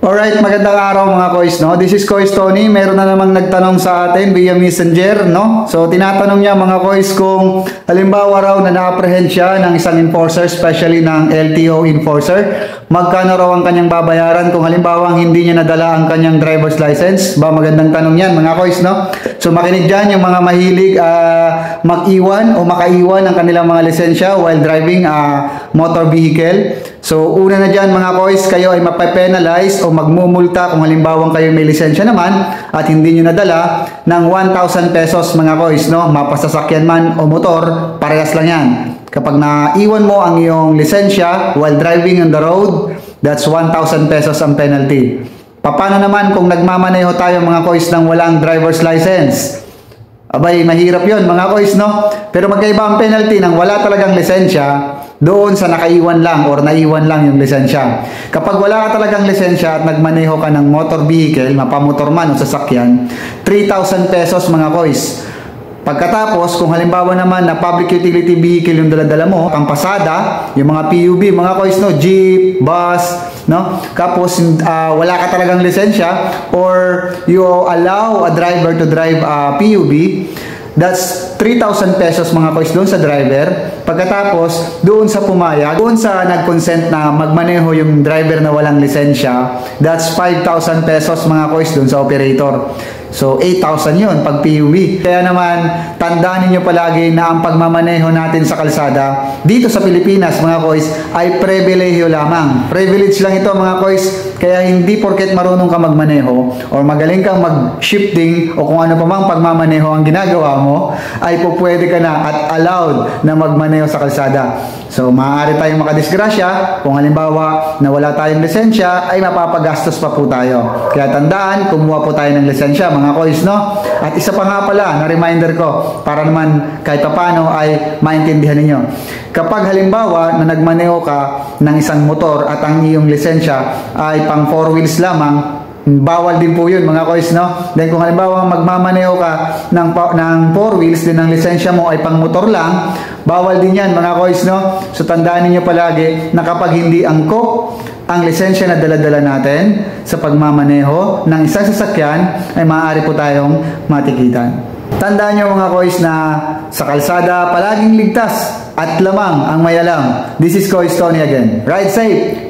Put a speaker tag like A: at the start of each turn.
A: Alright, magandang araw mga kois, no? This is Kois Tony. Meron na namang nagtanong sa atin via messenger, no? So, tinatanong niya mga kois kung halimbawa raw na na-apprehend siya ng isang enforcer, especially ng LTO enforcer, magkano raw ang kanyang babayaran kung halimbawa hindi niya nadala ang kanyang driver's license? Ba, magandang tanong yan mga kois, no? So, makinig dyan yung mga mahilig mag-iwan o makaiwan ng kanilang mga lisensya while driving motor vehicle. So, una na dyan mga kois, kayo ay mapapenalize o magmumulta kung halimbawa kayo may lisensya naman at hindi nyo nadala ng 1,000 pesos mga kois, no? Mapasasakyan man o motor, parehas lang yan. Kapag naiwan mo ang iyong lisensya while driving on the road, that's 1,000 pesos ang penalty. Paano naman kung nagmamaneho tayo mga kois ng walang driver's license? Abay, mahirap yon mga kois, no? Pero magkaiba ang penalty ng wala talagang lisensya doon sa nakaiwan lang or naiwan lang yung lisensya. Kapag wala ka talagang lisensya at nagmaneho ka ng motor vehicle, mapamotor man o sasakyan, 3,000 pesos mga kois. Pagkatapos, kung halimbawa naman na public utility vehicle yung daladala mo, ang pasada, yung mga PUV, mga kois, no? Jeep, bus, no? Tapos, wala ka talagang lisensya or you allow a driver to drive PUV, that's 3,000 pesos mga kois doon sa driver. Pagkatapos, doon sa pumayag, doon sa nag-consent na magmaneho yung driver na walang lisensya, that's 5,000 pesos mga kois doon sa operator. So, 8,000 yun pag PUV. Kaya naman, tandaan niyo palagi na ang pagmamaneho natin sa kalsada dito sa Pilipinas, mga kois, ay pribilehiyo lamang. Privilege lang ito, mga kois. Kaya hindi porket marunong ka magmaneho or magaling kang mag-shifting o kung ano pa mang pagmamaneho ang ginagawa mo, ay pupwede ka na at allowed na magmaneho sa kalsada. So, maaari tayong makadisgrasya kung halimbawa na wala tayong lisensya, ay mapapagastos pa po tayo. Kaya tandaan, kumuha po tayo ng lisensya, mga kois, no? At isa pa nga pala, na reminder ko, para naman kahit paano ay maintindihan ninyo. Kapag halimbawa na nagmaneho ka ng isang motor at ang iyong lisensya ay pang 4 wheels lamang, bawal din po yun mga kois, no? Then kung halimbawa magmamaneho ka ng 4 wheels din ang lisensya mo ay pang motor lang, bawal din yan mga kois, no? So tandaan niyo palagi na kapag hindi angkop ang lisensya na dala-dala natin sa pagmamaneho ng isang sasakyan ay maaari po tayong matikitan. Tandaan niyo mga kois na sa kalsada palaging ligtas at lamang ang may alam. This is Kois Tony again. Ride safe!